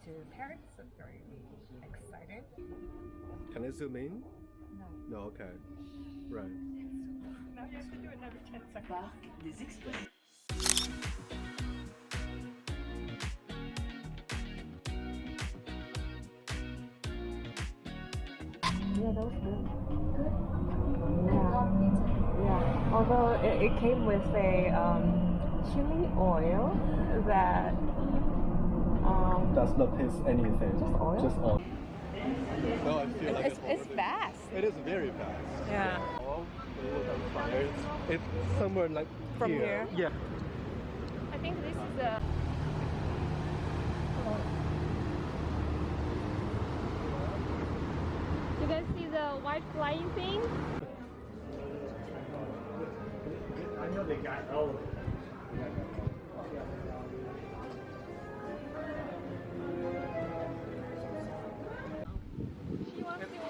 to Paris, so very excited. Can I zoom in? No. No, okay. Right. Now you have to do it every 10 seconds. Des expositions. Yeah, that was good. Good? Yeah. Although it came with a chili oil that Does not taste anything. Just oil? Just oil. No, I feel like it's fast. It is very fast. Yeah. Oh, it's somewhere like From here? Yeah. I think this is a... You guys see the white flying thing? I know they got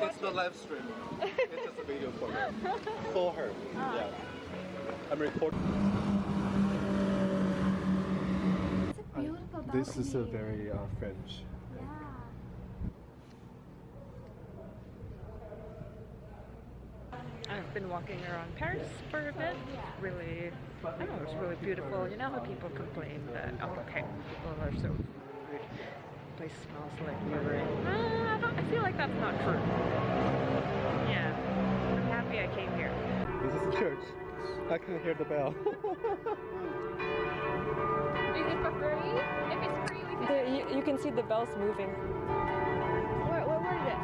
It's the live stream. It's just a video for her. For her. Yeah. I'm recording. It's a beautiful balcony. This is a very French. Yeah. I've been walking around Paris for a bit. Really, I don't know, it's really beautiful. You know how people complain that, oh, okay, people are so rude. The place smells like urine. I feel like that's not true. Yeah, I'm happy I came here. This is a church. I can hear the bell. Is it for free? If it's free, we can... You can see the bells moving. Where is it?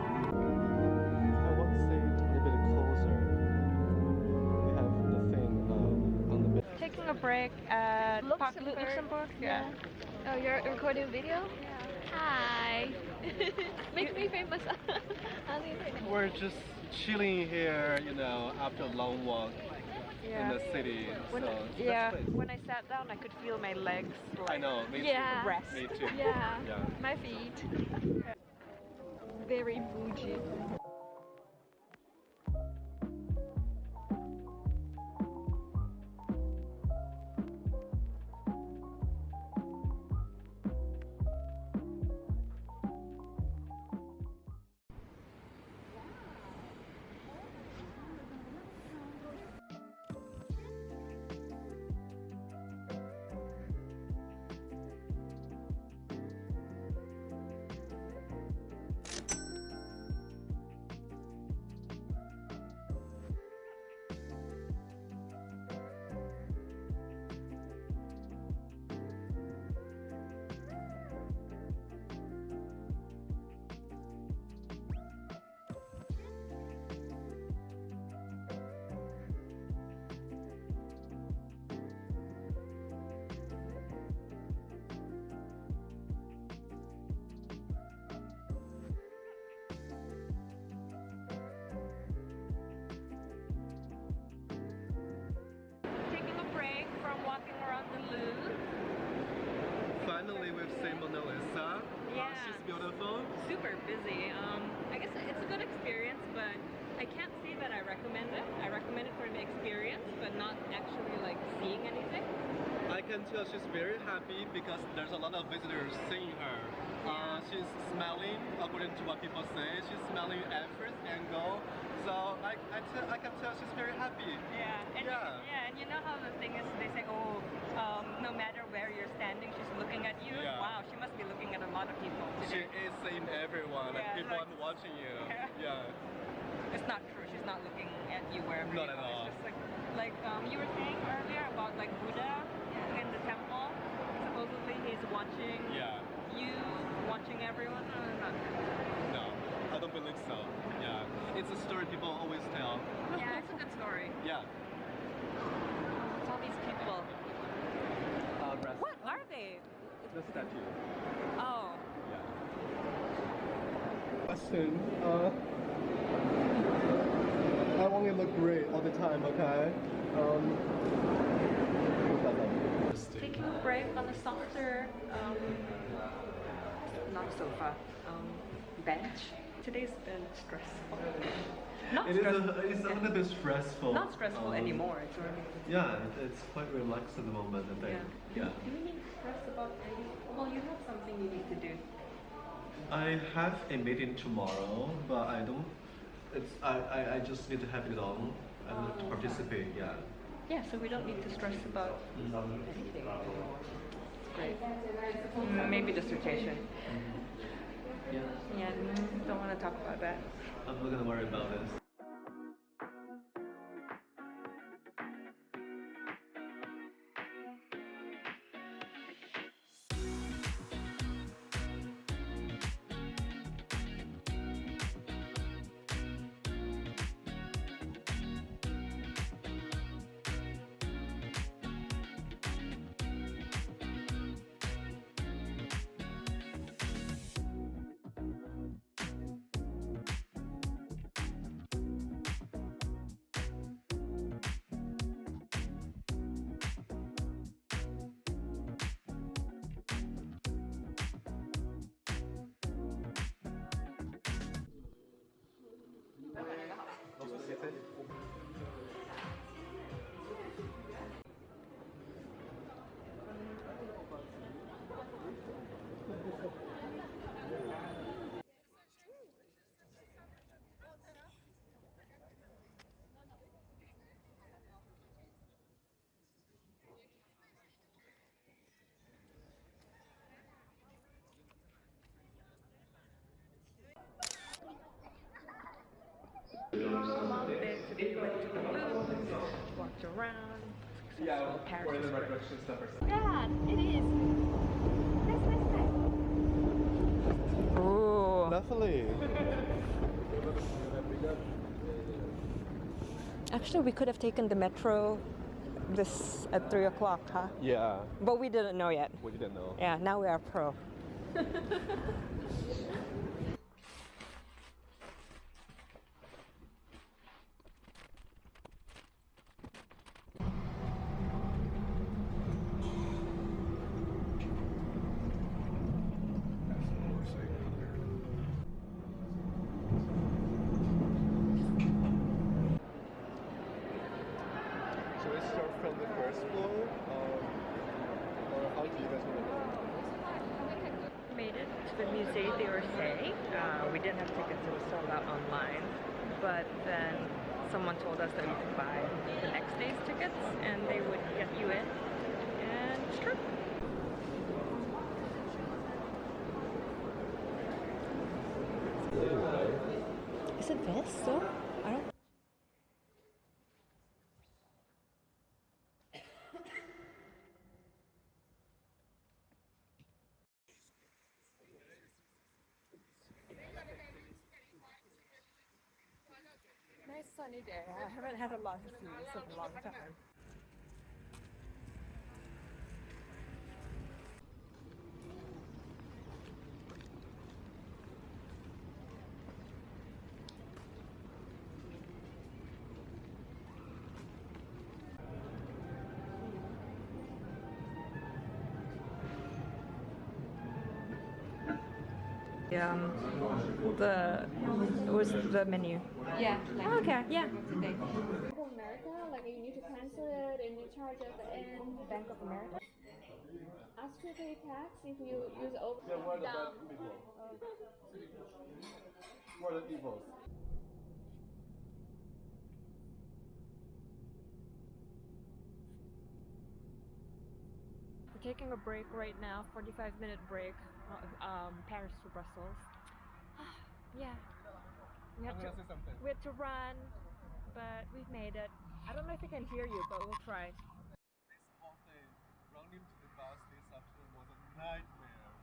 I want to say a little bit closer. We have the thing on the bed. Taking a break at Luxembourg. Yeah. Oh, you're recording video? Yeah. Hi. Make me famous. We're just chilling here, you know, after a long walk in the city. When I sat down, I could feel my legs. Like, I know, me Yeah. too. Rest. Me too. Yeah. Yeah. My feet. Very bougie. From walking around the Louvre. Finally, we've seen Mona Lisa. Yeah. She's beautiful. Super busy. I guess it's a good experience, but I can't say that I recommend it. I recommend it for the experience, but not actually like seeing anything. I can tell she's very happy because there's a lot of visitors seeing her. She's smiling, according to what people say. She's smiling at first angle. So I can tell she's very happy. Yeah, and you know how the thing is, they say, oh, no matter where you're standing, she's looking at you. Yeah. Wow, she must be looking at a lot of people She today. is seeing everyone, like Yeah, people like- are watching you. Yeah. It's not true. She's not looking at you wherever Not you at go. all. It's just like you were saying earlier about like Buddha in the temple. Supposedly he's watching you, watching everyone. Not true. No, I don't believe so. Yeah, it's a story people always tell. Yeah, it's a good story. Yeah. It's all these people. Rest. What are they? The statue. Oh. Yeah. Question. I want it to look great all the time, okay? Taking a break on a softer, not sofa, bench. Today's been stressful. Not stressful. It's a little bit stressful. Not stressful anymore. It's already. Yeah, it's quite relaxed at the moment, I think. Yeah. Do you need to stress about anything? Well, you have something you need to do. I have a meeting tomorrow, but I don't. I just need to have it on and to participate. Yeah. Yeah, so we don't need to stress about anything. Great. Maybe dissertation. Yeah. Yeah, don't want to talk about that. I'm not gonna worry about this. Long day today, went to the Louvre, walked around, successful Paris trip. Yeah, it is. Nice. Ooh. Definitely. Actually, we could have taken the metro this at 3 o'clock, huh? Yeah. But we didn't know yet. We didn't know. Yeah, now we are pro. Should we start from the first floor, or how do you guys want to go? Made it to the Musée d'Orsay. We didn't have tickets, it was sold out online. But then someone told us that we could buy the next day's tickets and they would get you in. And it's true. Is it this though? I don't. Nice sunny day. I haven't had a lot of sun in a long time. It was the menu. Yeah. Oh, okay, yeah. America, like you need to cancel it and you charge at the end. Bank of America. Ask to pay tax if you use over. Yeah, where are the bad people? Where are the evils? We're taking a break right now, 45-minute break, Paris to Brussels. Yeah, we had I'm gonna say something. to run, but we've made it. I don't know if I can hear you, but we'll try. This whole thing, running to the bus this afternoon was a nightmare.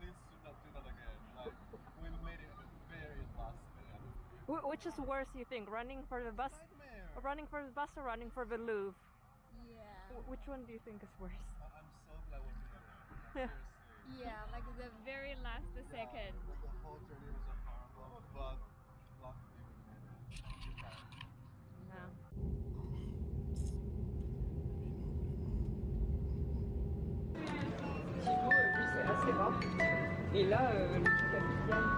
Please do not do that again. Like, we made it at the very last minute. Which is worse, you think? Running for the bus, Nightmare! or running for the bus, or running for the Louvre? Yeah. Which one do you think is worse? I'm so glad we're together. Seriously. Yeah, like the very last second. The whole journey was horrible, but luckily we made it. Yeah. Et là, le capitaine